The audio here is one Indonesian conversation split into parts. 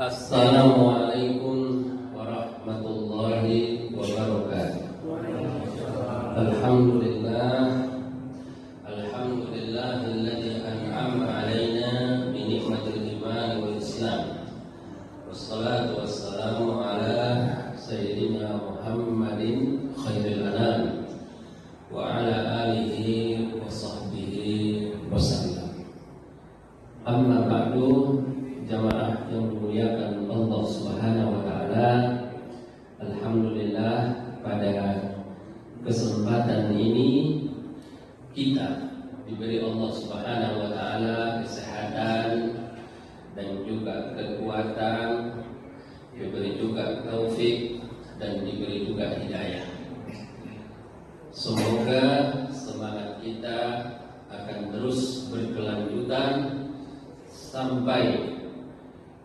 Assalamualaikum warahmatullahi wabarakatuh. Alhamdulillahilladzi an'ama 'alaina bi ni'matil iman wal islam. Wassalatu wassalamu ala sayyidina Muhammadin khairil anam wa ala alihi wa sahbihi wasallam. Amma ba'du, jamaah yang dimuliakan Allah Subhanahu wa taala. Alhamdulillah, pada kesempatan ini kita diberi Allah Subhanahu wa taala kesehatan dan juga kekuatan, diberi juga taufik dan diberi juga hidayah. Semoga semangat kita akan terus berkelanjutan sampai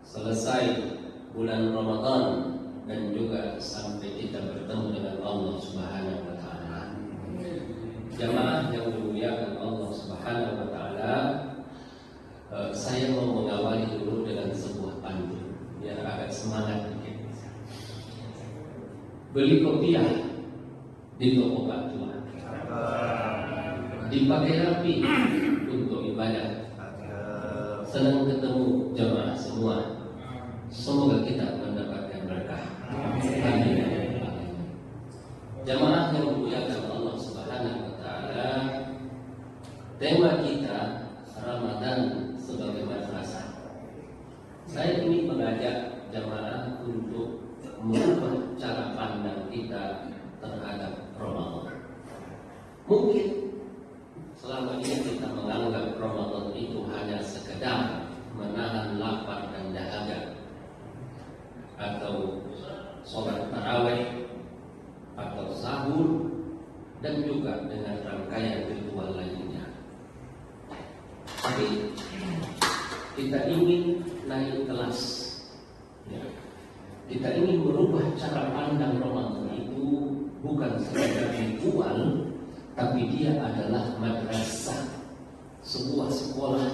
selesai bulan Ramadan dan juga sampai kita bertemu dengan Allah Subhanahu wa taala. Jamaah yang dimuliakan Allah Subhanahu wa taala, saya mau mengawali dulu dengan sebuah pantun biar agak semangat dikit. Beli kopiah di toko batuan, dipakai rapi untuk ibadah. Senang ketemu jamaah semua. Semoga kita mendapatkan berkah. Amin. Jamaah yang dimuliakan Allah Subhanahu wa taala, tema kita Ramadan sebagai madrasah. Saya ingin mengajak jamaah untuk merubah cara pandang kita terhadap Ramadan. Mungkin selama ini kita menganggap Ramadan itu hanya sekedar menahan lapar dan dahaga, atau sholat tarawih, atau sahur, dan juga dengan rangkaian ritual lainnya. Tapi kita ingin naik kelas, ya. Kita ingin merubah cara pandang Ramadan itu bukan sekedar ritual, tapi dia adalah madrasah, sebuah sekolah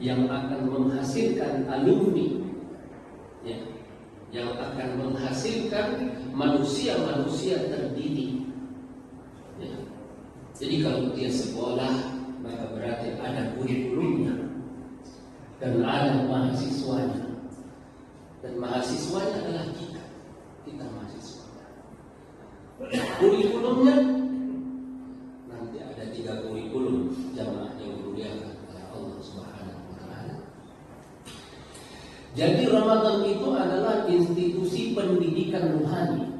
yang akan menghasilkan alumni, ya, yang akan menghasilkan manusia-manusia terdidik, ya. Jadi kalau dia sekolah, maka berarti ada kurikulumnya dan ada mahasiswanya, dan mahasiswanya adalah kita mahasiswanya. Kurikulumnya nanti ada 3 kurikulum, jamaah yang dimuliakan oleh Allah Subhanahu wa taala. Jadi Ramadan itu adalah institusi pendidikan rohani,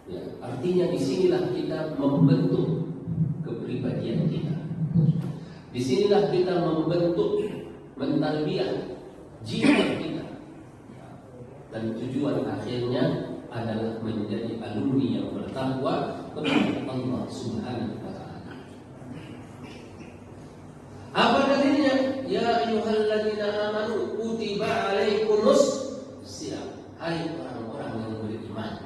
ya, artinya disinilah kita membentuk kepribadian kita. Disinilah kita membentuk, mentalbiah jiwa kita, dan tujuan akhirnya adalah menjadi alumni yang bertakwa kepada Allah Subhanahu wa taala. Apa dalilnya? Ya ayyuhalladzina amanu kutiba alaikumus shiyam. Hai orang-orang yang beriman.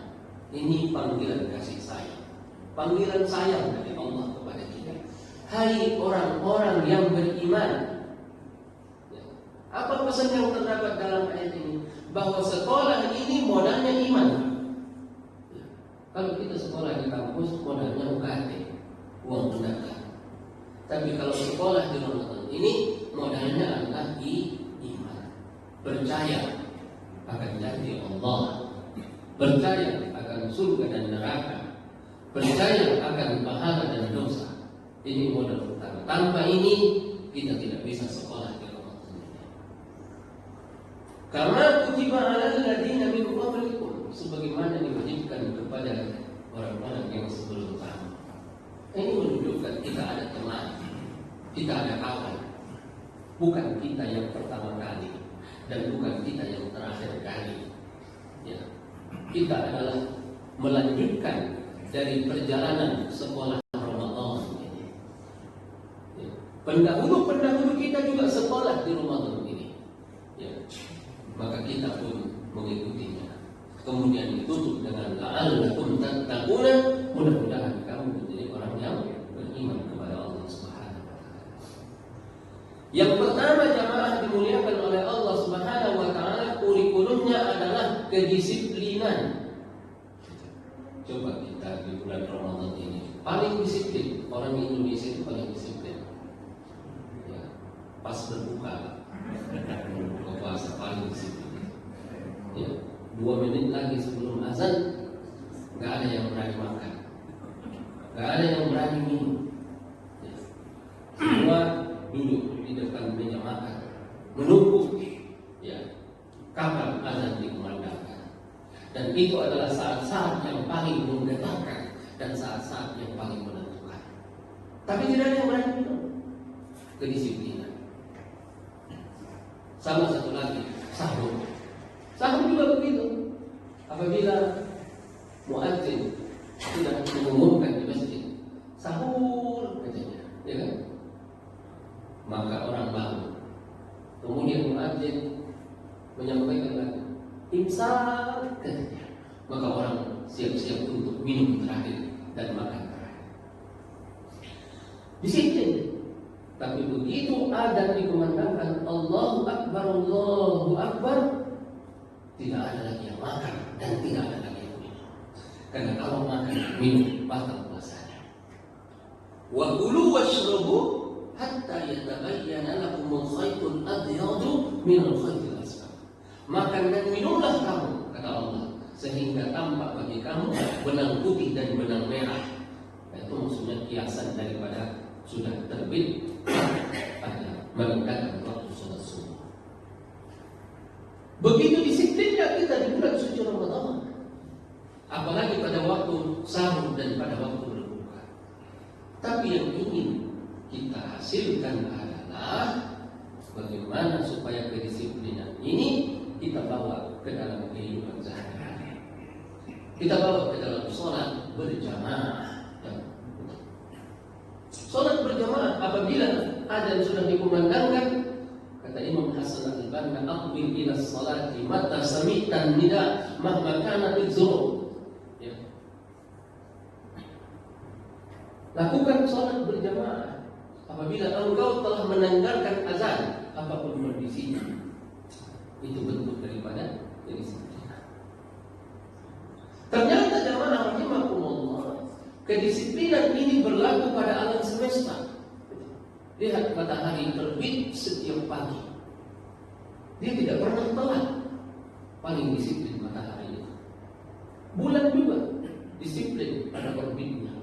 Ini panggilan kasih sayang, panggilan sayang dari Allah kepada kita. Hai orang-orang yang beriman. Apa pesan yang terdapat dalam ayat ini? Bahwa sekolah ini modalnya iman. Kalau kita sekolah di kampus, modalnya UKT, uang pendaftar. Tapi kalau sekolah di Ramadan ini, modalnya adalah iman. Percaya akan janji Allah, percaya akan surga dan neraka, percaya akan pahala dan dosa. Ini modal utama. Tanpa ini, kita tidak bisa sekolah di Ramadan ini. Karena kutiba alal ladzina min qablikum, sebagaimana diwajibkan kepada orang-orang yang sebelum kamu. Ini menunjukkan kita ada teman, kita ada kawan. Bukan kita yang pertama kali dan bukan kita yang terakhir kali, ya. Kita adalah melanjutkan dari perjalanan sekolah Ramadan ini, ya. Pendahulu kita juga sekolah di Ramadan ini, ya. Maka kita pun mengikutinya. Kemudian ditutup dengan la'allakum tattaquna, mudah-mudahan kamu menjadi orang yang beriman kepada Allah Subhanahu wa taala. Yang pertama, jamaah dimuliakan oleh Allah Subhanahu wa taala, kedisiplinan. Coba kita di bulan Ramadan ini paling disiplin orang Indonesia itu paling disiplin. Ya, pas berbuka, buka puasa paling disiplin. Ya, 2 menit lagi sebelum azan, nggak ada yang berani makan, nggak ada yang berani minum. Ya, semua duduk di depan meja makan, menunggu ya kapan azan dikumandangkan. Dan itu adalah saat-saat yang paling menggetarkan dan saat-saat yang paling menentukan. Tapi tidak ada yang berani minum. Kedisiplinan. Sama satu lagi, sahur. Sahur juga begitu. Apabila muadzin sudah mengumumkan di masjid, sahur katanya, ya kan? Maka orang bangun. Kemudian muadzin menyampaikan lagi, imsak katanya. Maka orang siap-siap untuk minum terakhir dan makan terakhir. Disiplin. Tapi begitu ada dikumandangkan Allahu Akbar, tidak ada lagi yang makan dan tidak ada lagi yang minum. Karena kalau makan minum batal puasanya. Wa kulu washrabu hatta yatabayyana lakumul khaytul abyadu minal khaytil asfar. Makan dan minumlah kamu, kata Allah, sehingga tampak bagi kamu benang putih dan benang merah. Itu maksudnya kiasan daripada sudah terbit pada mendekatkan waktu sholat subuh. Begitu disiplinnya kita di bulan suci Ramadan, apalagi pada waktu sahur dan pada waktu berbuka. Tapi yang ingin kita hasilkan adalah bagaimana supaya kedisiplinan ini kita bawa ke dalam kehidupan sehari-hari. Kita bawa ke dalam sholat berjamaah. Sholat berjamaah apabila azan sudah dikumandangkan, kata Imam Hasan Al-Banna, aqbil ila sholati mata sami'tan nida mahma kana bidzur. Ya. Lakukan sholat berjamaah apabila engkau telah mendengarkan azan, apapun kondisinya. Itu bentuk daripada kedisiplinan. Ternyata jamaah rahimakumullah, kedisiplinan ini berlaku pada alam semesta. Lihat matahari terbit setiap pagi. Dia tidak pernah telat. Paling disiplin matahari itu. Bulan juga disiplin pada orbitnya.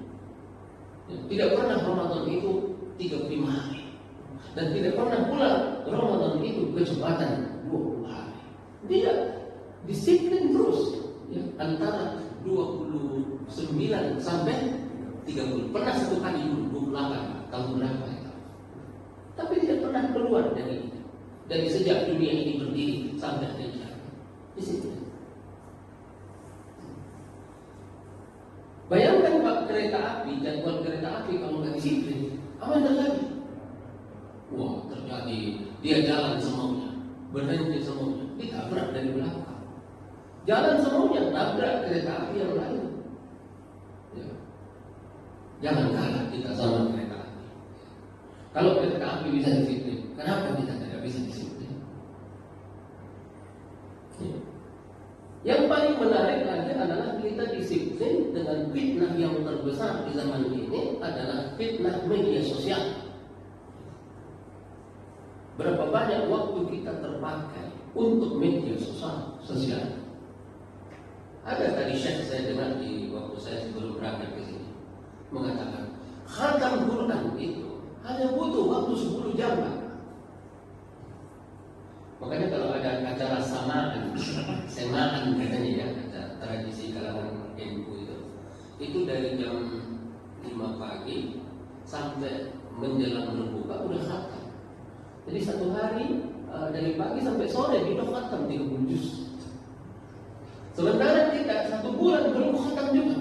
Tidak pernah Ramadan itu 35 hari. Dan tidak pernah pula Ramadan itu kecepatan 20 hari. Dia disiplin terus ya, antara 29 sampai 30. Pernah satu kali 28 tahun berapa itu. Tapi tidak pernah keluar dari sejak dunia ini berdiri sampai hari ini. Disiplin. Bayangkan Pak, kereta api, jadwal kereta api kalau nggak disiplin, apa yang terjadi? Wah, terjadi dia jalan semaunya, berhenti semaunya, ditabrak dari belakang. Jalan semaunya, tabrak kereta api yang lain. Ya. Jangan kalah kita sama kereta api. Kalau kereta api bisa disiplin, kenapa kita tidak bisa disiplin? Ya. Yang paling menarik lagi adalah kita disiplin dengan fitnah yang terbesar di zaman ini adalah fitnah media sosial. Berapa banyak waktu kita terpakai untuk media sosial? Ada tadi Syekh saya dengar di waktu saya sebelum berangkat ke sini mengatakan khatam Quran itu hanya butuh waktu 10 jam. Makanya kalau ada acara semaan katanya ya, acara tradisi kalangan NU itu dari jam 5 pagi sampai menjelang berbuka udah khatam. Jadi satu hari dari pagi sampai sore kita khatam 30 juz. Sementara kita 1 bulan belum khatam juga.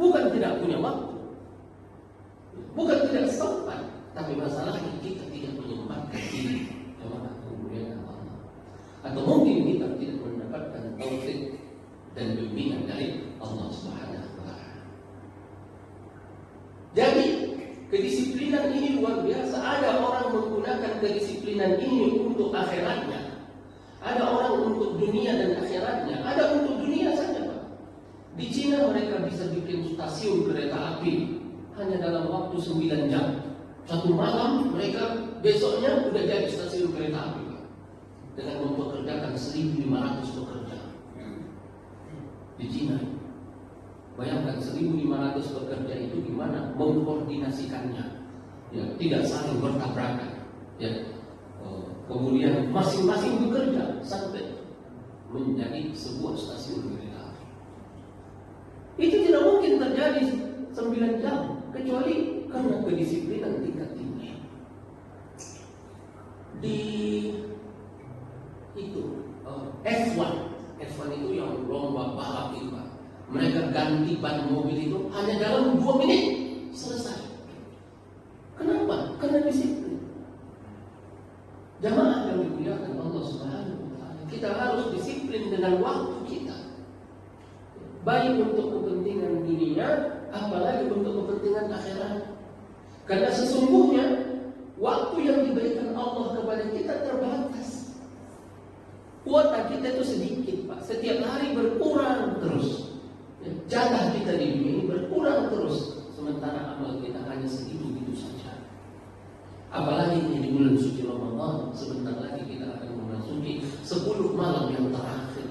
Bukan tidak punya waktu, bukan tidak sempat, tapi masalahnya kita tidak menyempatkan diri. Atau mungkin kita tidak mendapatkan taufik dan bimbingan dari Allah Subhanahu wa Ta'ala. Jadi kedisiplinan ini luar biasa. Ada orang menggunakan kedisiplinan ini untuk akhiratnya. Ada orang untuk dunia dan akhiratnya. Ada untuk dunia saja, Pak. Di Cina mereka bisa bikin stasiun kereta api hanya dalam waktu 9 jam. Satu malam mereka besoknya udah jadi stasiun kereta api, Pak. Dengan mempekerjakan 1.500 pekerja di Cina. Bayangkan 1.500 pekerja itu gimana mengkoordinasikannya, ya, tidak saling bertabrakan, ya. Kemudian masing-masing bekerja sampai menjadi sebuah stasiun kereta api. Itu tidak mungkin terjadi 9 jam kecuali karena kedisiplinan tingkat tinggi. Di itu F1 itu yang lomba balap itu, Pak. Mereka ganti ban mobil itu hanya dalam 2 menit selesai. Kenapa? Karena disiplin. Jamaah yang dimuliakan Allah Subhanahu wa Ta'ala, kita harus disiplin dengan waktu kita, baik untuk kepentingan dunia, apalagi untuk kepentingan akhirat. Karena sesungguhnya waktu yang diberikan Allah kepada kita terbatas. Kuota kita itu sedikit, Pak. Setiap hari berkurang terus. Jatah kita di dunia ini berkurang terus, sementara amal kita hanya segitu-gitu saja. Apalagi ini di bulan suci Ramadan, sebentar lagi kita akan memasuki 10 malam yang terakhir.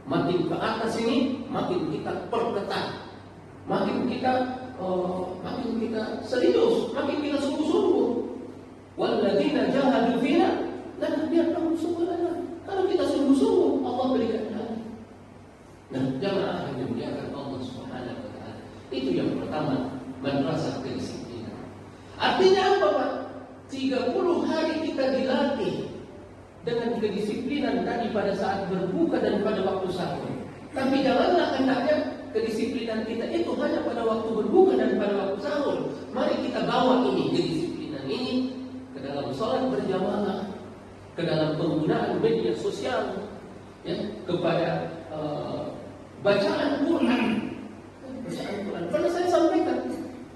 Makin ke atas ini, makin kita perketat, makin kita serius, makin kita sungguh-sungguh. Walladzina jahadu fina lanahdiyannahum subulana. Kalau kita sungguh-sungguh, Allah berikan jalan. Nah, jamaah yang dimuliakan Allah Subhanahu wa Ta'ala, itu yang pertama, madrasah kedisiplinan. Artinya apa, Pak? 30 hari kita dilatih dengan kedisiplinan tadi pada saat berbuka dan pada waktu sahur. Tapi janganlah hendaknya kedisiplinan kita itu hanya pada waktu berbuka dan pada waktu sahur. Mari kita bawa ini kedisiplinan ini ke dalam sholat berjamaah, ke dalam penggunaan media sosial, ya, kepada bacaan Quran. Bacaan Quran. Pernah saya sampaikan,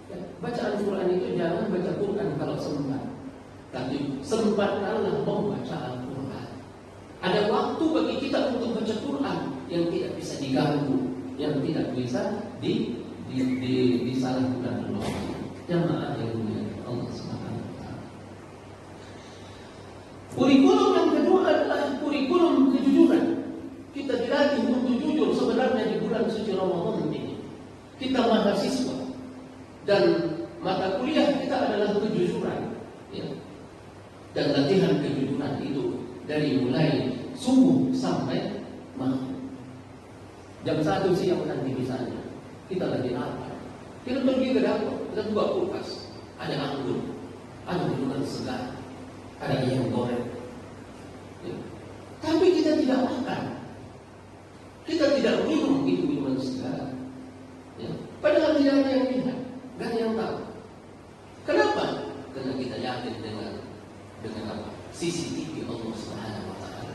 ya, bacaan Quran itu jangan baca Quran kalau sempat, tapi sempatkanlah membaca Al-Quran. Ada waktu bagi kita untuk baca Quran yang tidak bisa diganggu, yang tidak bisa disalahgunakan Allah. Jamaah yang dimuliakan Allah Subhanahu wa Ta'ala. Kurikulum yang kedua adalah kurikulum kejujuran. Kita dilatih untuk jujur sebenarnya di bulan suci Ramadan ini. Kita mahasiswa dan mata kuliah kita adalah kejujuran, ya. Dan latihan kejujuran itu dari mulai subuh sampai malam. Jam 1 siang nanti misalnya kita lagi lapar, kita pergi ke dapur, kita buka kulkas, ada anggur, ada minuman segar, ada ayam goreng, ya. Tapi kita tidak makan, kita tidak minum itu minuman segar, ya. Padahal tidak ada yang lihat, tidak ada yang tahu. Kenapa? Karena kita yakin dengan apa? CCTV Allah Subhanahu wa Ta'ala.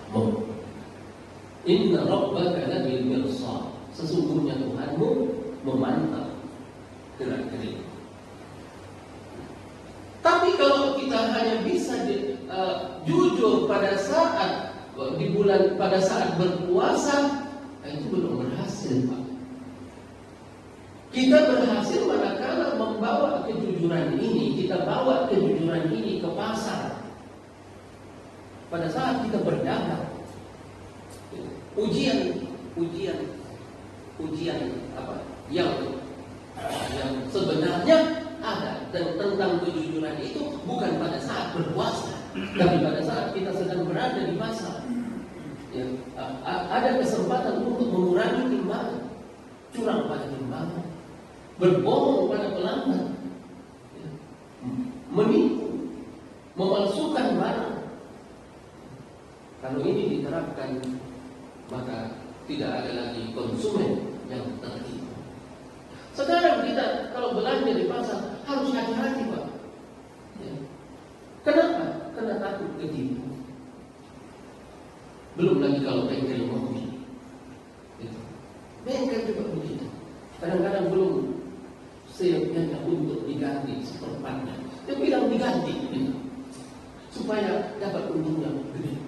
Inna rabbaka labil mirsad. Sesungguhnya Tuhanmu memantau gerak-gerik. Tapi kalau kita hanya bisa jujur pada saat pada saat berpuasa, itu belum berhasil, Pak. Kita berhasil manakala membawa kejujuran ini, kita bawa kejujuran ini ke pasar. Pada saat kita berdagang, ujian apa yang sebenarnya ada dan tentang kejujuran itu bukan pada saat berpuasa, tapi pada saat kita sedang berada di pasar, ya, ada kesempatan untuk mengurangi timbangan, curang pada timbangan, berbohong pada pelanggan, ya, menipu, memalsukan barang. Kalau ini diterapkan, maka tidak ada lagi konsumen yang tertipu. Sekarang kita kalau belanja di pasar harus hati-hati, Pak. Ya. Kenapa? Karena takut ketipu. Belum lagi kalau bengkel mobil, ya. Bengkel juga begitu. Kadang-kadang belum siapnya untuk diganti seperempatnya. Dia bilang diganti, gitu, supaya dapat untungnya gede.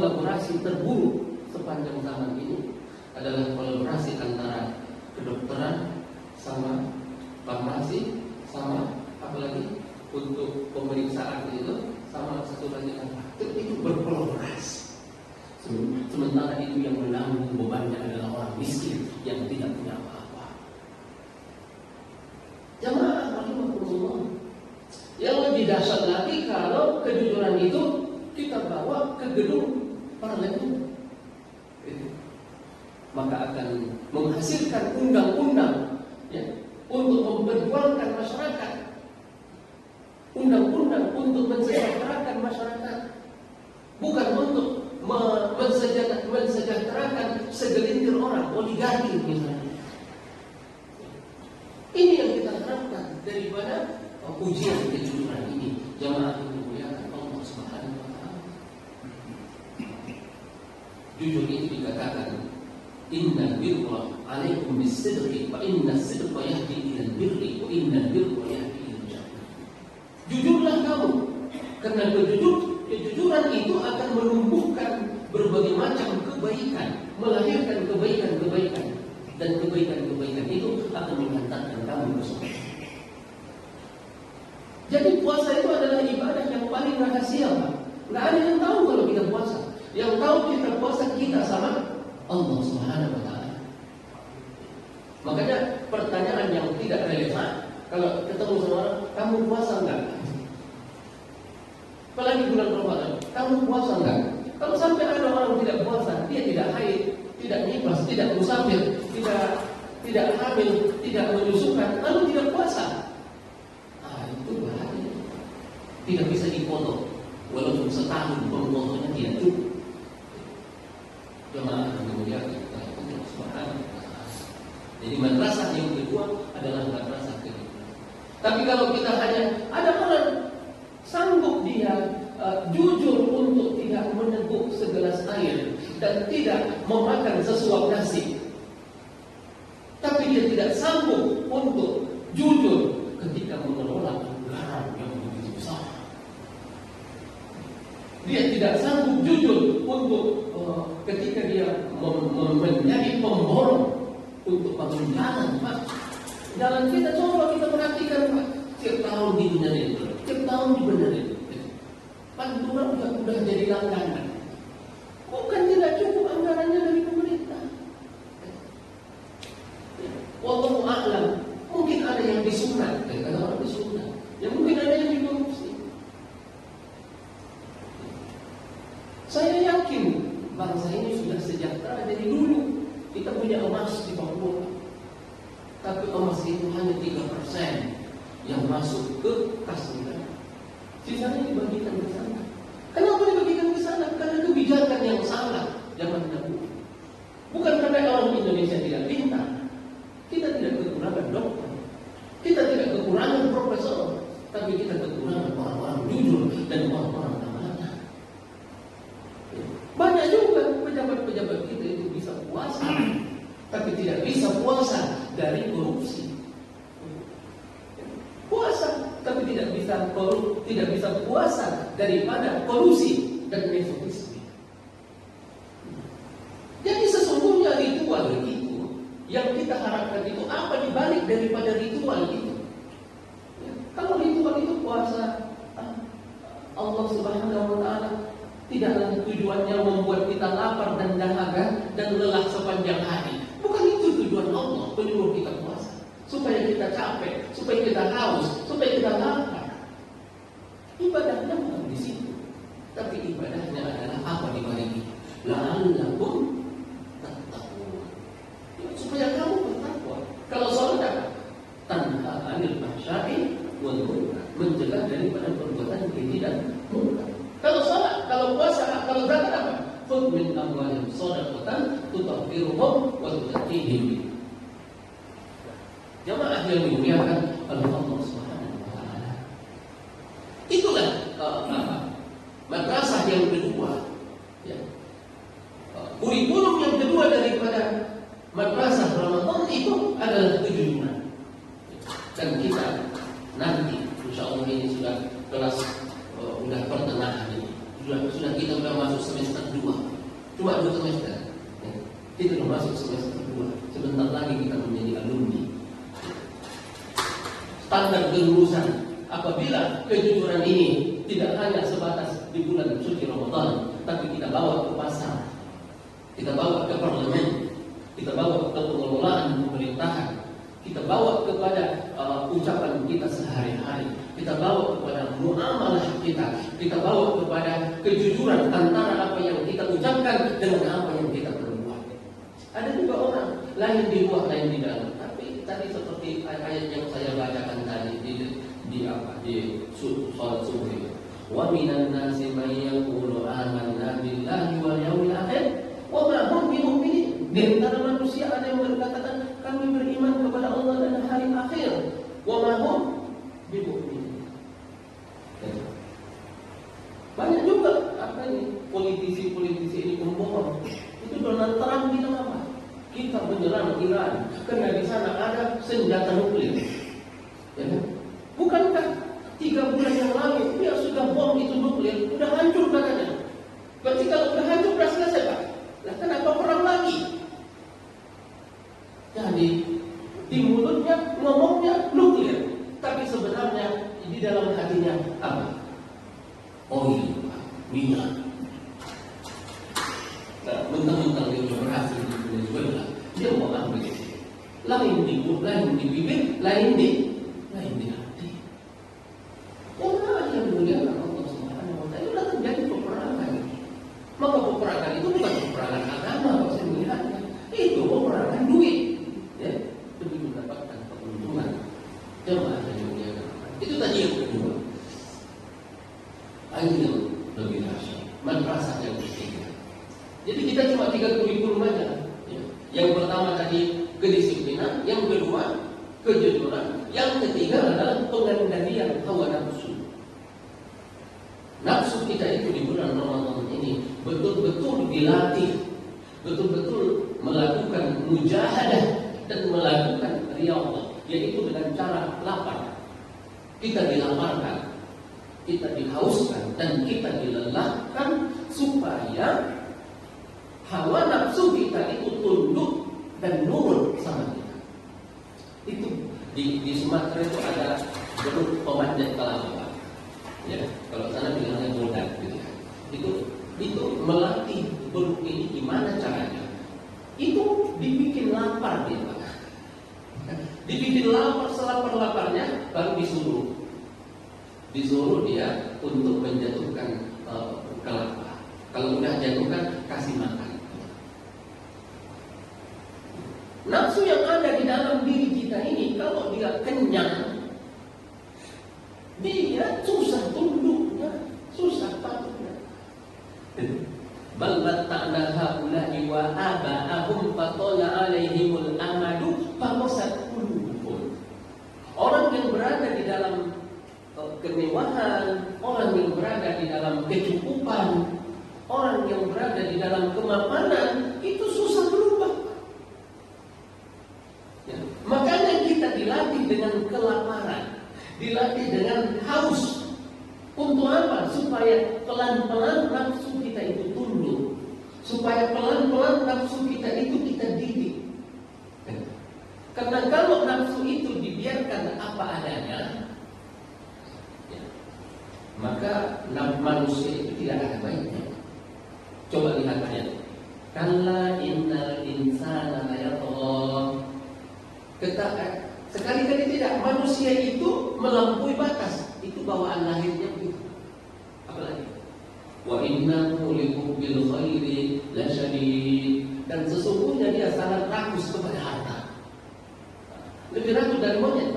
kolaborasi terburuk sepanjang zaman ini adalah kolaborasi antara kedokteran sama farmasi sama apalagi untuk pemeriksaan itu sama satu lagi apa? Itu berkolaborasi. Sementara itu yang menanggung bebannya adalah orang miskin yang tidak punya apa-apa. Jamaah rahimahumullah. Yang lebih dahsyat lagi kalau kejujuran itu kita bawa ke gedung parlemen, maka akan menghasilkan undang-undang ya, untuk memperjuangkan masyarakat, undang-undang untuk mensejahterakan masyarakat, bukan untuk mensejahterakan segelintir orang, oligarki misalnya. Ini yang kita harapkan daripada ujian kejujuran ini. Jamaah yang dimuliakan Allah Subhanahu wa taala. Jujur itu dikatakan innal birra 'alaikum bis-sidqi fa innas-sidqa yahdi ilal birri wa innal birra yahdi ilal jannah. Jujurlah kamu, karena kejujuran itu akan menumbuhkan berbagai macam kebaikan, melahirkan kebaikan-kebaikan, dan kebaikan-kebaikan itu akan mengantarkan kamu ke surga. Jadi puasa itu adalah ibadah yang paling rahasia, Pak. Nggak ada yang tahu kalau kita puasa. Yang tahu kita puasa kita sama Allah Subhanahu wa taala. Makanya pertanyaan yang tidak relevan kalau ketemu sama orang, kamu puasa enggak? Apalagi bulan Ramadan, kamu puasa enggak? Kalau sampai ada orang tidak puasa, dia tidak haid, tidak nifas, tidak musafir, tidak hamil, tidak menyusukan, lalu tidak puasa. Itu bahaya. Tidak bisa dipotong, walaupun setahun pemotongnya tidak cukup. Jemaah yang dimuliakan Allah Subhanahu wa taala. Jadi madrasah yang kedua adalah madrasah kedua. Tapi kalau kita hanya ada orang sanggup dia jujur untuk tidak meneguk segelas air dan tidak memakan sesuap nasi, tapi dia tidak sanggup untuk jujur ketika mengelola anggaran yang begitu besar. Dia tidak sanggup jujur untuk ketika dia menjadi pemborong untuk bangun jalan, Pak. Jalan kita coba kita perhatikan, Pak. Tiap tahun dibenerin, tiap tahun dibenerin. Pantura udah jadi langganan. Bukan tidak cukup anggarannya dari pemerintah. Wallahu a'lam. Mungkin ada yang disunat, kata orang disunat. Ya mungkin ada yang dikorupsi. Saya yakin bangsa ini sudah sejahtera dari dulu. Kita punya emas di Papua, tapi emas itu hanya 3% yang masuk ke kas negara. Sisanya dibagikan ke sana. Kenapa dibagikan ke sana? Karena kebijakan yang salah zaman dahulu. Bukan karena orang Indonesia tidak pintar. Kita tidak kekurangan dokter, kita tidak kekurangan profesor, tapi kita kekurangan orang-orang jujur dan orang-orang amanah. Banyak juga pejabat-pejabat kita itu bisa puasa, tapi tidak bisa puasa dari korupsi. Puasa, tapi tidak bisa puasa daripada kolusi dan nepotisme. Jadi sesungguhnya ritual itu yang kita harapkan itu apa dibalik daripada ritual itu? Ya, kalau ritual itu puasa, Allah Subhanahu wa taala tidaklah tujuannya membuat kita lapar dan dahaga dan lelah sepanjang hari. Bukan itu tujuan Allah menyuruh kita puasa. Supaya kita capek, supaya kita haus, supaya kita lapar. Ibadahnya bukan di situ. Tapi ibadahnya adalah apa dibalik itu? La'allakum tattaqun. Supaya kamu bertakwa. Kalau salat tanha 'anil fahsya'i wal munkar, mencegah daripada perbuatan keji dan munkar. Kalau salat, kalau puasa, kalau zakat apa? Khudh min amwalihim shadaqatan tutahhiruhum wa tuzakkihim. Jamaah yang dimuliakan Allah Subhanahu wa taala. Itulah madrasah yang kedua, ya. Kurikulum yang kedua daripada madrasah Ramadan itu adalah kejujuran. Dan kita nanti insya Allah ini sudah kelas udah pertengahan ini, Sudah kita sudah masuk semester 2. Cuma 2 semester. Ya. Kita sudah masuk semester 2. Sebentar lagi kita menjadi alumni. Standar kelulusan apabila kejujuran ini tidak hanya sebatas di bulan suci Ramadan, tapi kita bawa ke pasar, kita bawa ke parlemen, kita bawa ke pengelolaan pemerintahan, kita bawa kepada ucapan kita sehari-hari, kita bawa kepada muamalah kita bawa kepada kejujuran antara apa yang kita ucapkan dengan apa yang kita perbuat. Ada juga orang lain di luar, lain di dalam. Tapi tadi seperti ayat yang saya bacakan tadi di sholat subuh itu. Wa minan nasi may yaqulu amanna billahi wal yawmil akhir wa ma hum bimu'minin. Di antara manusia ada yang berkata kami beriman kepada Allah dan hari akhir. Wa ma hum bimu'minin. Banyak juga politisi ini pembohong. Itu Donald Trump bilang apa? Kita menyerang Iran karena di sana ada senjata nuklir. Ya, bukankah 3 bulan yang lalu dia sudah bom itu nuklir, sudah hancur katanya. Berarti kalau sudah hancur sudah selesai Pak. Lah kenapa perang lagi? Jadi di mulutnya ngomongnya nuklir, tapi sebenarnya di dalam hatinya apa? Oil, minyak. Nah, mentang-mentang dia sudah berhasil di Venezuela, dia mau ambil lain di bibir, lain di hati. Orang yang mulia Allah Subhanahu wa Ta'ala terjadi peperangan. Maka peperangan itu bukan peperangan agama, kalau saya melihatnya. Itu peperangan duit, ya, demi mendapatkan keuntungan. Jemaah yang mulia. Itu tadi yang kedua. Ini yang lebih dahsyat. Madrasah yang ketiga. Jadi kita cuma 3 kurikulum aja. Ya. Yang pertama tadi kedisiplinan, yang kedua kejujuran, yang ketiga adalah pengendalian hawa nafsu. Nafsu kita itu di bulan Ramadan ini betul-betul dilatih, betul-betul melakukan mujahadah dan melakukan riyadhah, yaitu dengan cara lapar. Kita dilaparkan, kita dihauskan, dan kita dilelahkan supaya hawa nafsu kita itu tunduk dan nurut sama kita. Itu di Sumatera itu ada beruk pemanjat kelapa. Ya, kalau sana bilangnya bodak gitu ya. Itu melatih beruk ini gimana caranya? Itu dibikin lapar dia, Pak. Dibikin lapar, selapar-laparnya baru disuruh dia untuk menjatuhkan kelapa. Kalau udah jatuhkan, kasih makan. Nafsu yang ada di dalam diri kita ini, kalau dia kenyang, dia susah tunduknya, susah patuhnya. Bal batta'na haula'i wa aba'ahum fatala 'alaihimul amadu faqasat qulubuhum. Orang yang berada di dalam kemewahan, orang yang berada di dalam kecukupan, orang yang berada di dalam kemapanan, itu susah berubah. Ya. Makanya kita dilatih dengan kelaparan, dilatih dengan haus. Untuk apa? Supaya pelan-pelan nafsu kita itu tunduk, supaya pelan-pelan nafsu kita itu kita didik. Karena kalau nafsu itu dibiarkan apa adanya, ya, maka manusia itu tidak ada baiknya. Coba lihat ayat. Kalla innal insana layatgha. Sekali-kali tidak, manusia itu melampaui batas. Itu bawaan lahirnya begitu. Apalagi wa innahu lihubbil khairi lasyadid. Dan sesungguhnya dia sangat rakus kepada harta. Lebih rakus dari monyet.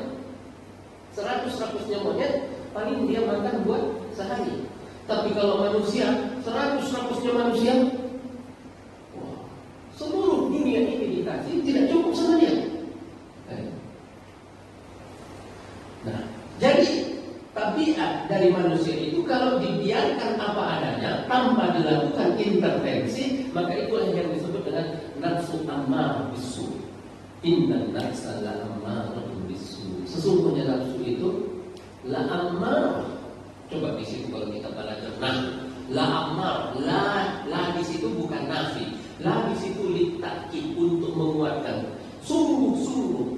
100-100-nya monyet paling dia makan buat sehari. Tapi kalau manusia, 100-100-nya manusia, wah, seluruh dunia ini dikasih tidak cukup sama dia. Nah, jadi tabiat dari manusia itu kalau dibiarkan apa adanya tanpa dilakukan intervensi, maka itulah yang disebut dengan nafsu ammarah bisu. Innan nafsa la'ammarah bisu. Sesungguhnya nafsu itu la'ammarah. Coba di situ kalau kita belajar, nah La ammar, la di situ bukan nafi. La di situ litakid untuk menguatkan. Sungguh-sungguh.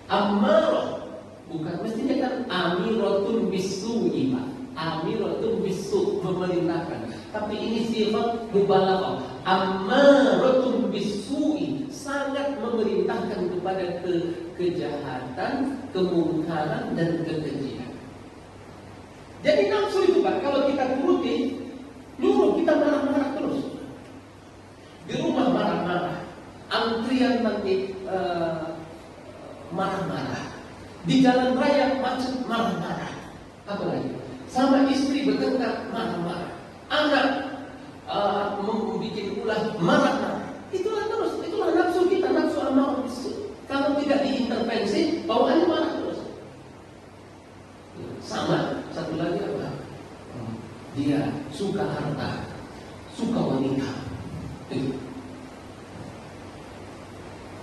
Ammarah bukan mestinya kan amiratun bisu'i, Pak. Amiratun bisu' memerintahkan. Tapi ini sifat mubalaghah. Ammaratun bisu'i sangat memerintahkan kepada kejahatan, kemungkaran dan kekejian. Jadi nafsu itu Pak, kalau kita turuti, nyuruh kita marah-marah terus. Di rumah marah-marah, antrian nanti marah-marah, di jalan raya macet marah-marah, apa lagi? Sama istri bertengkar marah-marah, anak membuat ulah marah-marah. Itulah terus, itulah nafsu kita, nafsu amarah bisu. Kalau tidak diintervensi, bawaannya marah terus. Sama satu lagi apa? Dia suka harta, suka wanita,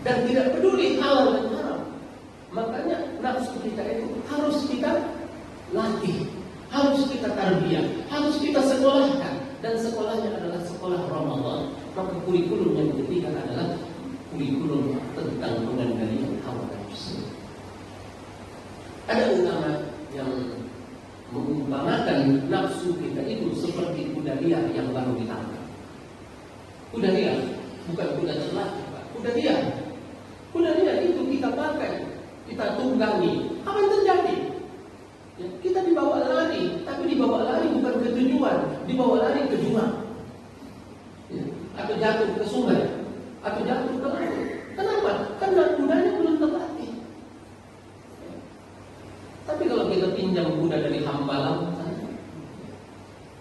dan tidak peduli halal dan haram. Makanya nafsu kita itu harus kita latih, harus kita tarbiyah, harus kita sekolahkan. Dan sekolahnya adalah sekolah Ramadan. Maka kurikulum yang ketiga adalah kurikulum tentang pengendalian hawa nafsu. Ada ulama yang mengumpamakan nafsu kita itu seperti kuda liar yang baru ditangkap. Kuda liar, bukan kuda terlatih, Pak. Kuda liar. Kuda liar itu kita pakai, kita tunggangi. Apa yang terjadi? Ya, kita dibawa lari, tapi dibawa lari bukan ke tujuan, dibawa lari ke jurang. Ya, atau jatuh ke sungai, atau jatuh ke laut. Kenapa? Karena kudanya belum terlatih. Ya. Tapi kalau kita pinjam kuda dari Hambalang,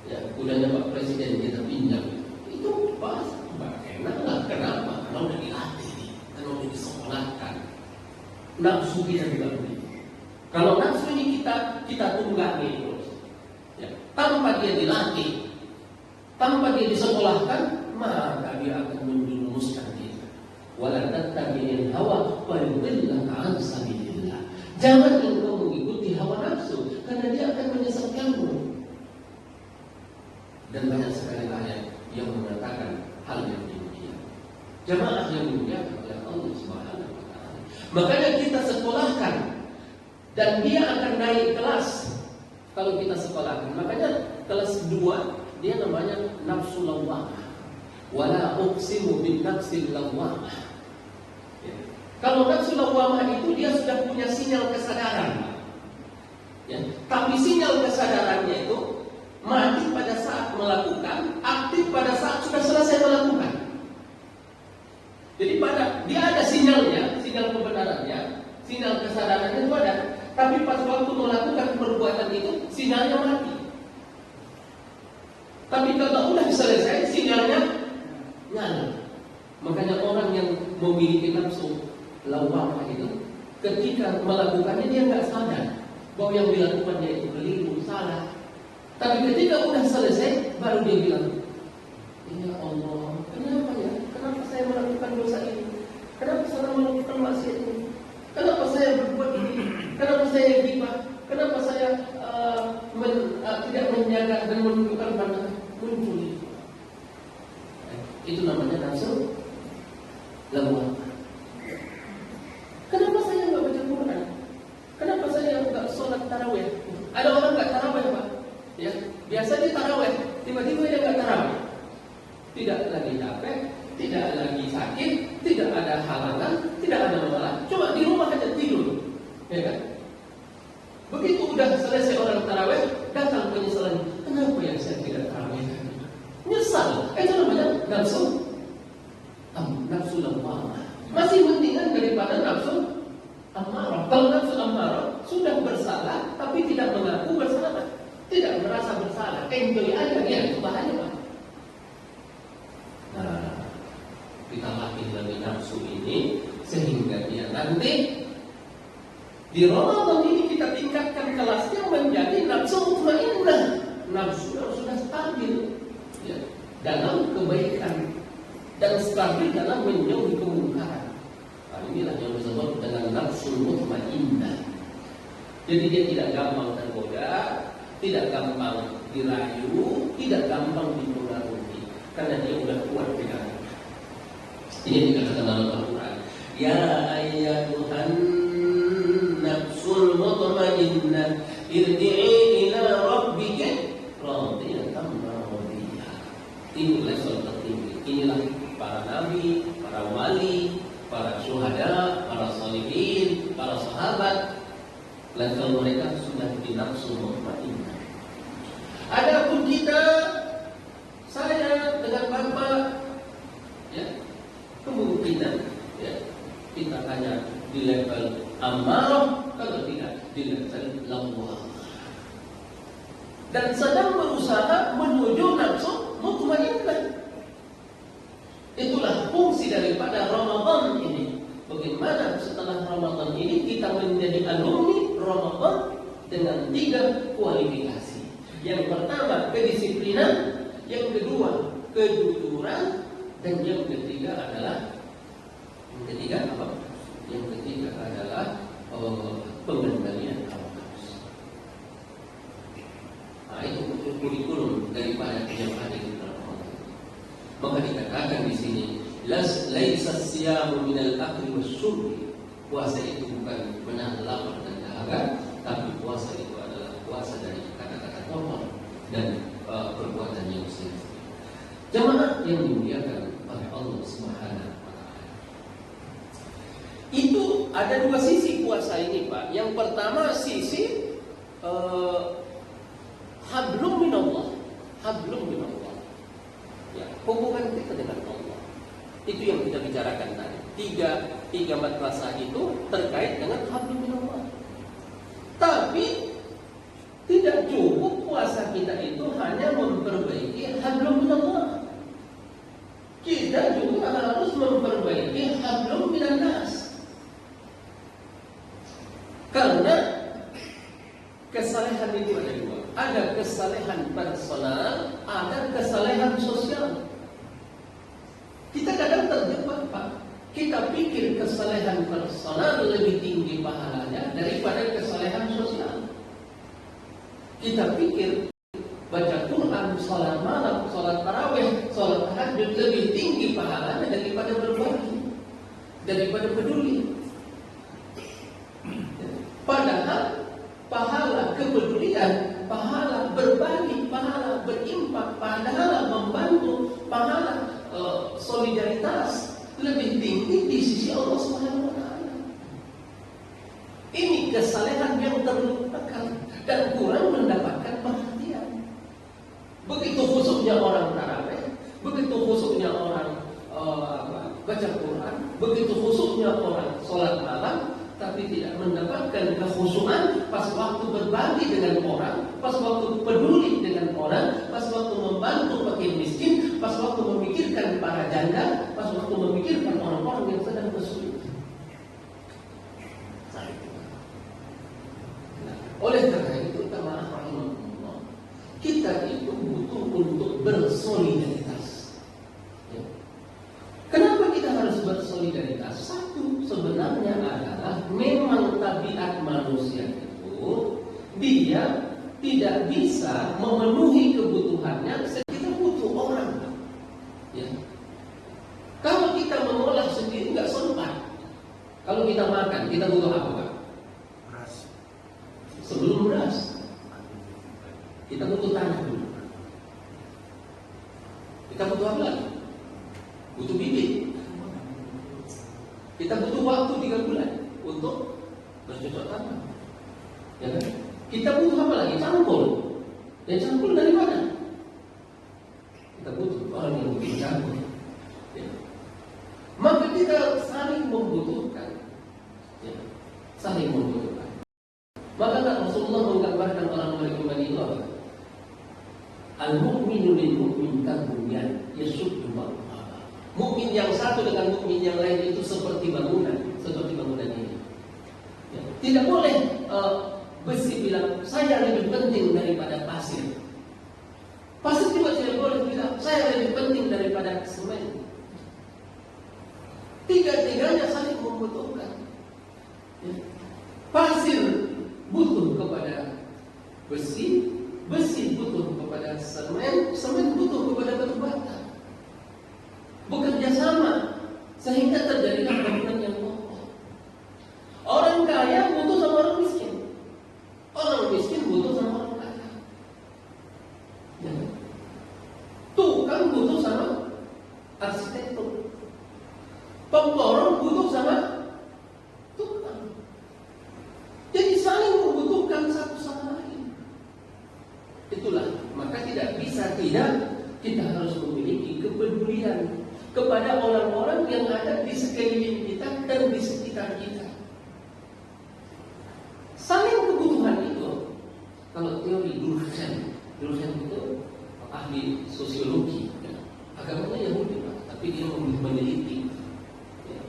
ya kudanya Pak Presiden kita pinjam, itu pas enak lah. Kenapa? Karena udah dilatih, karena udah disekolahkan. Nafsu kita juga begitu. Kalau nafsu ini kita tunggangi terus, ya, tanpa dia dilatih, tanpa dia disekolahkan, maka dia akan menjerumuskan kita. Wala tattabi'il hawa fa yudillaka 'an sabilillah. Jangan engkau mengikuti hawa nafsu, karena dia akan menyesatkanmu. Dan banyak sekali ayat yang mengatakan hal yang demikian. Jamaah yang dimuliakan oleh Allah Subhanahu wa taala. Makanya kita sekolahkan, dan dia akan naik kelas kalau kita sekolahkan. Makanya kelas 2 dia namanya nafsu lawwamah. Wala uqsimu bin nafsil lawwamah. Ya. Kalau nafsu lawwamah itu dia sudah punya sinyal kesadaran. Ya. Tapi sinyal kesadarannya itu mati pada saat melakukan, aktif pada saat sudah selesai melakukan. Jadi dia ada sinyalnya, sinyal kebenarannya, sinyal kesadarannya itu ada. Tapi pas waktu melakukan perbuatan itu, sinyalnya mati. Tapi kalau udah selesai, sinyalnya nyala. Makanya orang yang memiliki nafsu lawwamah itu, ketika melakukannya dia nggak sadar bahwa yang dilakukannya itu keliru, salah. Tapi ketika udah selesai, baru dia bilang, ya Allah, kenapa ya? Kenapa saya melakukan dosa ini? Kenapa saya melakukan maksiat ini? Kenapa saya berbuat ini? Kenapa saya ghibah? Kenapa saya tidak menjaga dan menunjukkan pandangan? Muncul. Itu namanya nafsu lawwamah. Kenapa saya nggak baca Quran? Kenapa saya nggak sholat tarawih? Ada orang nggak tarawih, Pak? Ya, biasanya tarawih, tiba-tiba dia nggak tarawih. Tidak lagi capek, tidak lagi sakit, tidak ada halangan, tidak ada masalah. Coba di rumah aja tidur, ya kan? Begitu udah selesai orang tarawih, datang penyesalan. Kenapa ya saya tidak tarawih? Nyesal. Itu namanya nafsu lawwamah. Masih mendingan daripada nafsu ammarah. Kalau nafsu ammarah sudah bersalah, tapi tidak mengaku bersalah, tidak merasa bersalah, enjoy aja dia, itu bahaya, Pak. Nah, kita latih lagi nafsu ini sehingga dia nanti di Ramadan ini kita tingkatkan kelasnya menjadi nafsu mutmainnah. Nafsu yang sudah stabil, ya, dalam kebaikan dan stabil dalam menjauhi kemungkaran. Nah, inilah yang disebut dengan nafsu mutmainnah. Jadi dia tidak gampang tergoda, tidak gampang dirayu, tidak gampang dipengaruhi, karena dia udah kuat pegangan. Ini dikatakan dalam Al-Quran. Ya ayyatuhan nafsul mutmainnah irji'i ila rabbika radiyatan mardiyah. Ini level tertinggi. Inilah para nabi, para wali, para syuhada, para sholihin, para sahabat. Level mereka sudah di nafsul mutmainnah. Adapun kita, saya dengan Bapak, ya, kemungkinan ya, kita hanya di level amarah, kalau tidak di level lawwamah, dan sedang berusaha menuju nafsu mutmainnah. Itulah fungsi daripada Ramadan ini. Bagaimana setelah Ramadan ini kita menjadi alumni Ramadan dengan 3 kualifikasi. Yang pertama kedisiplinan, yang kedua kejujuran, dan yang ketiga adalah pengendalian hawa nafsu. Nah, itu kurikulum daripada yang ada di dalam Ramadan. Maka dikatakan di sini, laisa siyamu minal akli wasyurbi. Puasa itu bukan menahan lapar dan dahaga, tapi puasa itu adalah puasa dari kata-kata kotor dan perbuatan yang sia-sia. Jemaah yang dimuliakan oleh Allah Subhanahu wa taala. Itu ada 2 sisi puasa ini, Pak. Yang pertama sisi hablum minallah. Hablum minallah. Ya, hubungan kita dengan Allah. Itu yang kita bicarakan tadi. Tiga madrasah itu terkait dengan hablum minallah. Tapi tidak cukup puasa kita itu hanya memperbaiki hablum minallah. Kita juga harus memperbaiki hablum minannas. Karena kesalehan itu ada 2. Ada kesalehan personal, ada kesalehan sosial. Kita kadang terjebak, Pak. Kita pikir kesalehan personal lebih tinggi pahalanya daripada kesalehan sosial. Kita pikir baca Quran, sholat malam, sholat tarawih, sholat tahajud lebih tinggi pahalanya daripada berbagi, daripada peduli. Padahal pahala kepedulian, pahala berbagi, pahala berimpak, pahala membantu, pahala solidaritas lebih tinggi di sisi Allah Subhanahu wa taala. Ini kesalehan yang terlupakan dan kurang mendapatkan perhatian. Begitu khusyuknya orang tarawih, begitu khusyuknya orang baca Quran, begitu khusyuknya orang sholat malam, tapi tidak mendapatkan kekhusyukan pas waktu berbagi dengan orang, pas waktu peduli dengan orang, pas waktu membantu fakir miskin, pas waktu memikirkan para janda, pas waktu memikirkan orang-orang yang sedang kesulitan. Oleh karena itu, kita itu butuh untuk bersolidaritas. Ya. Kenapa kita harus bersolidaritas? Satu, sebenarnya adalah memang tabiat manusia itu dia tidak bisa memenuhi kebutuhannya. Kita butuh orang. Ya. Kalau kita mengolah sendiri nggak sempat. Kalau kita makan, kita butuh apa, Pak? Beras. Sebelum beras, kita butuh tanah dulu. Kita butuh apa lagi? Butuh bibit. Kita butuh waktu 3 bulan untuk bercocok tanam. Ya kan? Kita butuh apa lagi? Cangkul. Dan cangkul dari mana? Kita butuh orang yang bikin cangkul. Ya. Maka kita saling membutuhkan. Ya. Saling membutuhkan. Maka Rasulullah menggambarkan orang-orang iman itu apa? Al-mu'minu lil-mu'min kabunyan yasuddu ba'dahu. Mukmin yang satu dengan mukmin yang lain itu seperti bangunan ini. Ya. Tidak boleh besi bilang saya lebih penting daripada pasir. Pasir juga tidak boleh bilang saya lebih penting daripada semen. Tiga-tiganya saling membutuhkan. Ya. Pasir butuh kepada besi, Besi butuh kepada semen, semen butuh kepada batu bata. Bekerja sama sehingga terjadilah bangunan yang kokoh. Orang kaya butuh sama orang miskin. Orang miskin butuh sama orang kaya. Ya. Tukang butuh sama arsitektur. Pemborong butuh sama tukang. Jadi saling membutuhkan satu sama lain. Itulah, maka tidak bisa tidak kita harus memiliki kepedulian kepada orang-orang yang ada di sekeliling kita dan di sekitar kita. Saling kebutuhan itu, kalau teori Durkheim itu ahli sosiologi, ya. Agamanya Yahudi, Pak, tapi dia meneliti. Ya.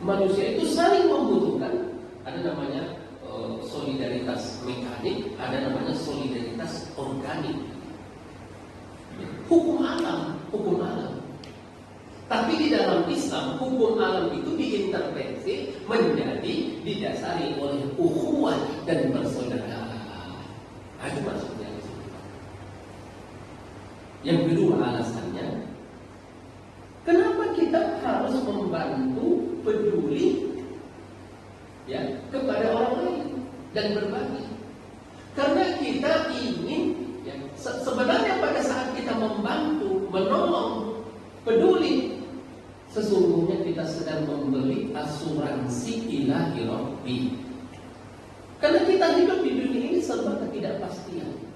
Manusia itu saling membutuhkan. Ada namanya solidaritas mekanik, ada namanya solidaritas organik. Hukum alam. Tapi di dalam Islam, hukum alam itu diintervensi menjadi didasari oleh ukhuwah dan persaudaraan. Itu maksudnya. Yang kedua alasannya, kenapa kita harus membantu, peduli, ya, kepada orang lain dan berbagi? Karena kita ingin, ya, sebenarnya pada saat kita membantu, menolong, peduli, sesungguhnya kita sedang membeli asuransi ilahi rabbi. Karena kita hidup di dunia ini serba ketidakpastian.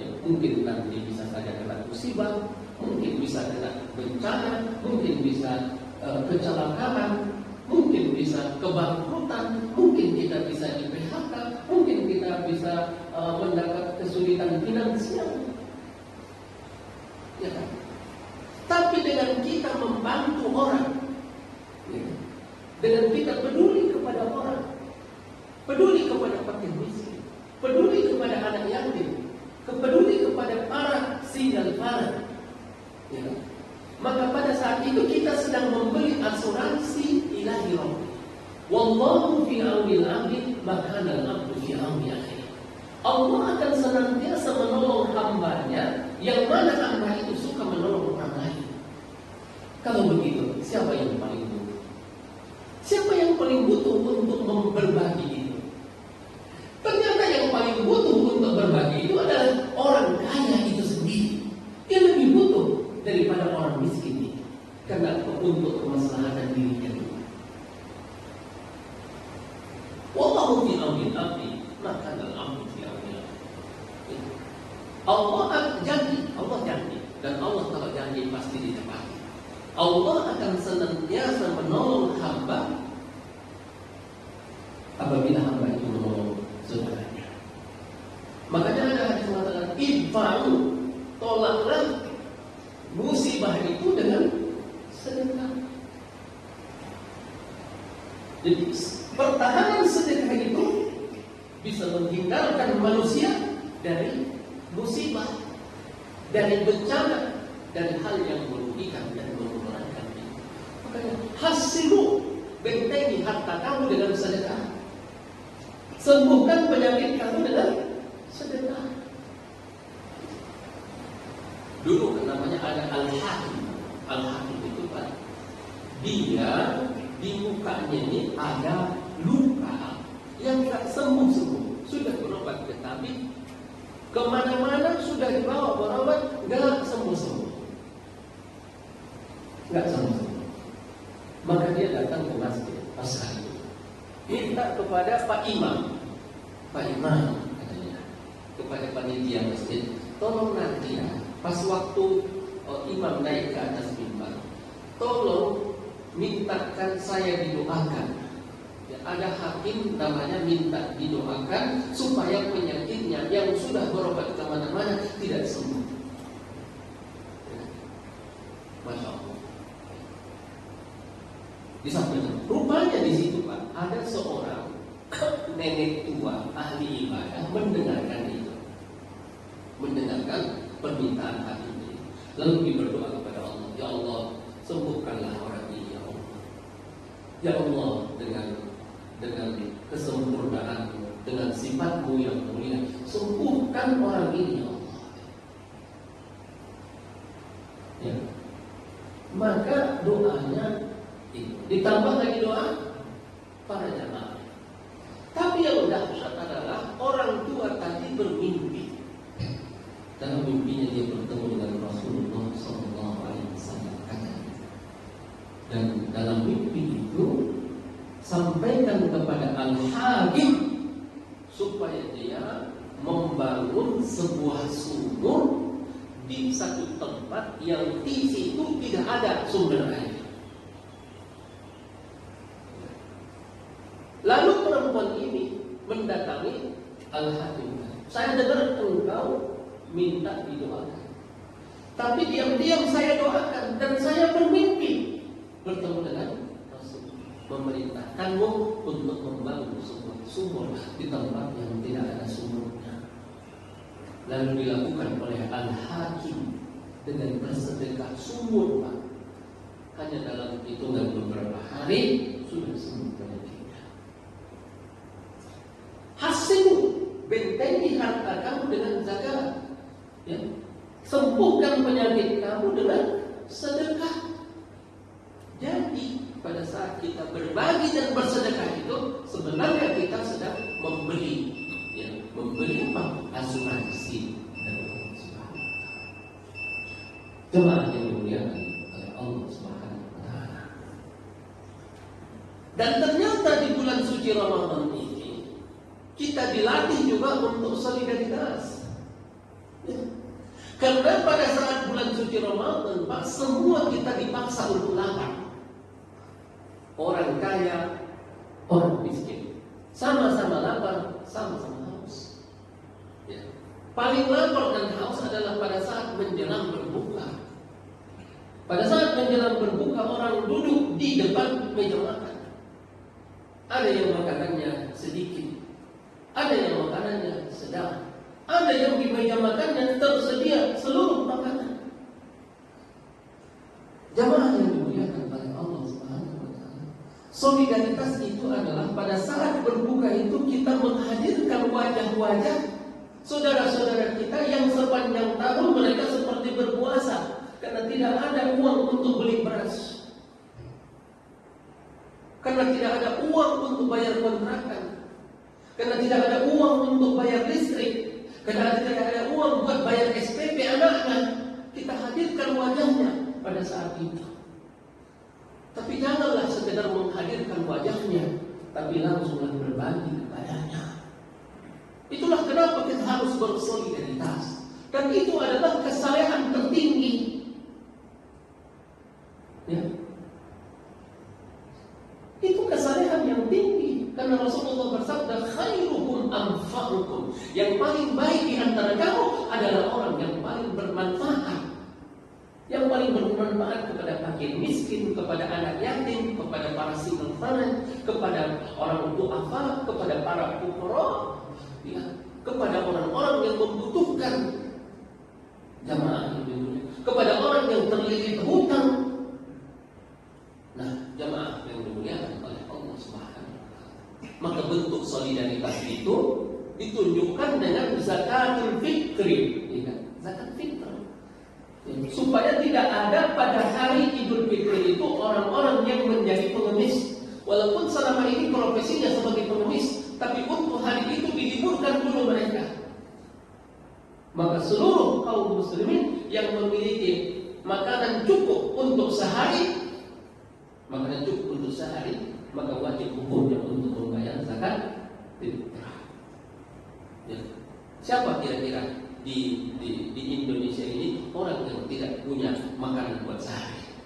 Ya, mungkin nanti bisa saja kena musibah, mungkin bisa kena bencana, mungkin bisa kecelakaan, mungkin bisa kebangkrutan, mungkin kita bisa di PHK, mungkin kita bisa mendapat kesulitan finansial. Ya kan? Tapi dengan kita membantu orang, ya, dengan kita peduli kepada orang, peduli kepada fakir miskin, peduli kepada anak yatim, peduli kepada para single parent, ya, maka pada saat itu kita sedang membeli asuransi ilahi rabbi. Wallahu fi aunil abdi makana al-abdu fi auni akhihi. Allah akan senantiasa menolong hambanya, yang mana hamba itu suka menolong orang lain. Kalau begitu, siapa yang paling butuh? Siapa yang paling butuh untuk berbagi itu? Ternyata yang paling butuh untuk berbagi itu adalah orang kaya itu sendiri. Dia lebih butuh daripada orang miskin itu, karena untuk kemaslahatan dirinya dulu. Wallahu fi aunil abdi makana al-abdu fi auni akhihi. Allah janji, dan Allah kalau janji pasti ditepati. Allah akan senantiasa menolong hamba apabila hamba itu menolong saudaranya. Makanya ada hadis mengatakan, idfa'u, tolaklah musibah itu dengan sedekah. Jadi pertahanan sedekah itu bisa menghindarkan manusia dari musibah, dari bencana, dari hal yang merugikan dan mengurangi. Makanya hasilu, bentengi harta kamu dengan sedekah. Sembuhkan penyakit kamu dengan sedekah. Dulu kan namanya ada Al-Hakim. Al-Hakim itu Pak, dia di mukanya ini ada luka yang tak sembuh-sembuh. Sudah berobat ke tabib, kemana-mana sudah dibawa berobat, nggak sembuh-sembuh. Nggak sembuh-sembuh. Maka dia datang ke masjid As-Sahih, minta kepada Pak Imam, katanya, kepada panitia masjid, tolong nanti ya, pas waktu imam naik ke atas mimbar, tolong mintakan saya didoakan. Ya, ada hakim namanya minta didoakan supaya penyakitnya yang sudah berobat kemana-mana tidak sembuh. Ya. Masya Allah. Disampaikan. Rupanya di situ Pak, ada seorang nenek tua ahli ibadah mendengarkan itu, mendengarkan permintaan hakim ini, lalu berdoa kepada Allah, ya Allah, sembuhkanlah orang ini, ya Allah. Ya Allah, dengan kesempurnaan, dengan sifatmu yang mulia, sembuhkan orang ini, ya Allah. maka doanya itu. Ditambah lagi doa para jamaah. Tapi yang dahsyat adalah orang tua tadi bermimpi. Dalam mimpinya dia bertemu dengan Rasulullah SAW. Dan dalam mimpi itu sampaikan kepada Al-Hakim supaya dia membangun sebuah sumur di satu tempat yang di situ tidak ada sumber air. Lalu perempuan ini mendatangi Al-Hakim. Saya dengar engkau minta didoakan, tapi diam-diam saya doakan dan saya bermimpi bertemu dengan Rasul memerintahkanmu untuk membangun sebuah sumur di tempat yang tidak ada sumurnya. Lalu dilakukan oleh Al-Hakim dengan bersedekah sumur, Pak. Hanya dalam hitungan beberapa hari sudah sembuh penyakitnya. Hasil bentengi harta kamu dengan zakat, ya. Sembuhkan penyakit kamu dengan sedekah. Jadi pada saat kita berbagi dan bersedekah itu sebenarnya kita sedang membeli, ya, membeli apa? Asuransi dari Allah Subhanahu wa Ta'ala. Jemaah yang dimuliakan oleh Allah Subhanahu wa Ta'ala. Dan ternyata di bulan suci Ramadan ini kita dilatih juga untuk solidaritas, ya. Karena pada saat bulan suci Ramadan, Pak, semua kita dipaksa untuk lapar. Orang kaya, orang miskin, sama-sama lapar, sama-sama haus, ya. Paling lapar dan haus adalah pada saat menjelang berbuka. Pada saat menjelang berbuka, orang duduk di depan meja makan. Ada yang makanannya sedikit, ada yang makanannya sedang, ada yang di meja makannya tersedia seluruh makanan. Jamaah yang dimuliakan oleh Allah Subhanahu wa Ta'ala, solidaritas itu adalah pada saat berbuka itu kita menghadirkan wajah-wajah saudara-saudara kita yang sepanjang tahun mereka seperti berpuasa karena tidak ada uang untuk beli beras, karena tidak ada uang untuk bayar kontrakan, karena tidak ada uang untuk bayar listrik, karena tidak ada uang buat bayar SPP anaknya. Kita hadirkan wajahnya pada saat itu. Tapi janganlah sekedar menghadirkan wajahnya, tapi langsunglah berbagi kepadanya. Itulah kenapa kita harus bersolidaritas. Dan itu adalah kesalehan tertinggi, ya. Itu kesalehan yang tinggi. Karena Rasulullah bersabda, khairukum anfa'ukum. Yang paling baik di antara kamu adalah orang yang paling bermanfaat. Yang paling bermanfaat kepada fakir miskin, kepada anak yatim, kepada para single parent, kepada orang du'afa, kepada para fuqara, ya, kepada orang-orang yang membutuhkan. Jamaah ini, kepada orang yang terlilit hutang. Nah, jamaah yang dimuliakan oleh Allah Subhanahu wa Ta'ala, maka bentuk solidaritas itu ditunjukkan dengan zakatul fitri, ya, zakat fitrah. Supaya tidak ada pada hari Idul Fitri itu orang-orang yang menjadi pengemis. Walaupun selama ini profesinya sebagai pengemis, tapi untuk hari itu diliburkan dulu mereka. Maka seluruh kaum muslimin yang memiliki makanan cukup untuk sehari, maka wajib hukumnya untuk membayar zakat fitrah. Ya. Siapa kira-kira di Indonesia ini orang yang tidak punya makanan buat sehari?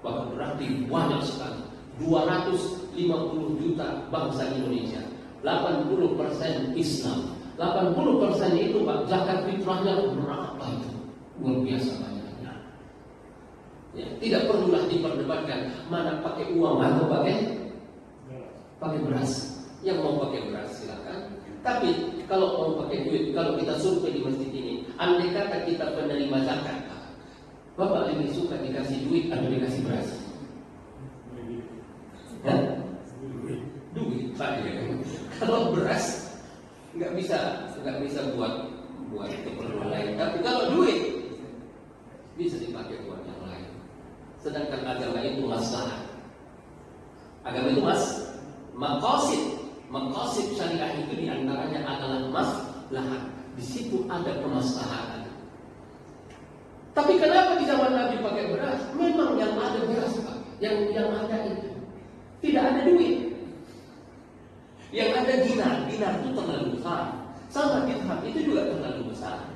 Bahkan berarti banyak sekali. 250 juta bangsa Indonesia, 80% Islam, 80% itu Pak, zakat fitrahnya berapa itu? Luar biasa banyaknya. Ya, tidak perlulah diperdebatkan mana pakai uang atau pakai beras. Yang mau pakai beras silakan. Tapi kalau mau pakai duit, kalau kita survei di masjid ini, andai kata kita penerima zakat, Bapak lebih suka dikasih duit atau dikasih beras? Ya? Duit, Pak. Ya. Kalau beras nggak bisa buat keperluan lain. Tapi kalau duit bisa dipakai buat yang lain. sedangkan agama itu maslahat. Agama itu maqasid syariah itu diantaranya adalah maslahat. Di situ ada kemaslahatan. Tapi kenapa di zaman Nabi pakai beras? Memang yang ada beras, Pak. Yang ada itu tidak ada duit. Yang ada dinar itu terlalu besar. Sama dirham itu juga terlalu besar.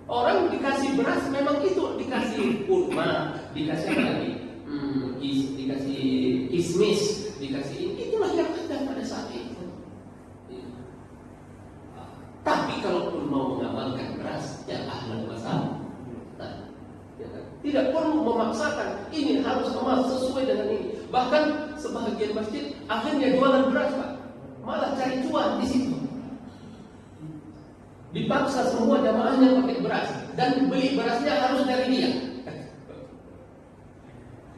Orang dikasih beras memang itu dikasih kurma, dikasih apa lagi? Dikasih kismis, dikasih ini. Itulah yang ada pada saat itu. Tapi kalau pun mau mengamalkan beras, ya ahlan wa sahlan. Tidak perlu memaksakan ini harus emas sesuai dengan ini. Bahkan sebagian masjid akhirnya jualan beras, Pak. Malah cari cuan di situ. Dipaksa semua jamaahnya pakai beras dan beli berasnya harus dari dia.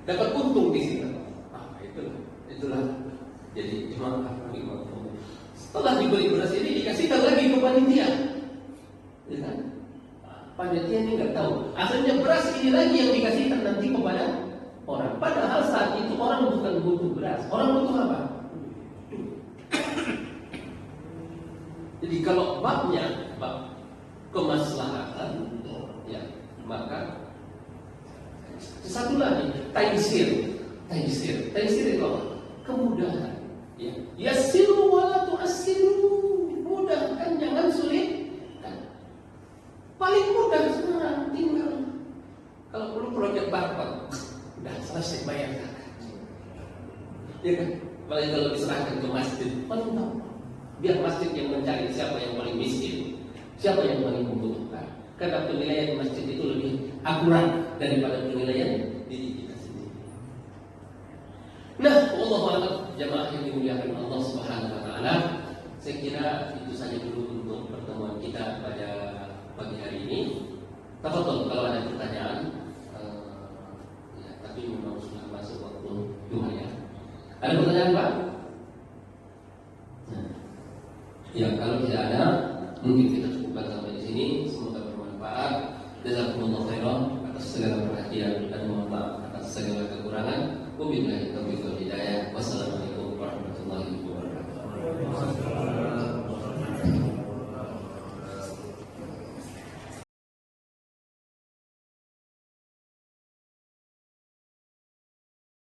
Dapat untung di situ. Itulah. Jadi jemaah setelah dibeli beras ini dikasihkan lagi ke panitia. Ya kan? Panitia ini nggak tahu. Asalnya beras ini lagi yang dikasihkan nanti kepada orang. Padahal saat itu orang bukan butuh beras. Orang butuh apa? Jadi kalau bab kemaslahatan, ya maka satu lagi taysir itu apa? Kemudahan. Ya, yassiru wala tu'assiru. Mudahkan, jangan sulit. Paling mudah sekarang tinggal kalau perlu proyek barcode udah selesai bayar zakat. Ya kan? Paling kalau diserahkan ke masjid paling tahu. Biar masjid yang mencari siapa yang paling miskin, siapa yang paling membutuhkan. Karena penilaian masjid itu lebih akurat daripada penilaian diri kita sendiri. Nah, wallahu a'lam, jamaah yang dimuliakan Allah Subhanahu wa taala. Saya kira itu saja dulu untuk pertemuan kita pada pagi hari ini. Tafadhol kalau ada pertanyaan. Ya, tapi memang sudah masuk waktu duha ya. Ada pertanyaan, Pak? Nah. Ya, kalau tidak ada, mungkin kita cukupkan sampai di sini. Semoga bermanfaat. Jazakumullah khairan atas segala perhatian dan mohon maaf atas segala kekurangan. Wabillahi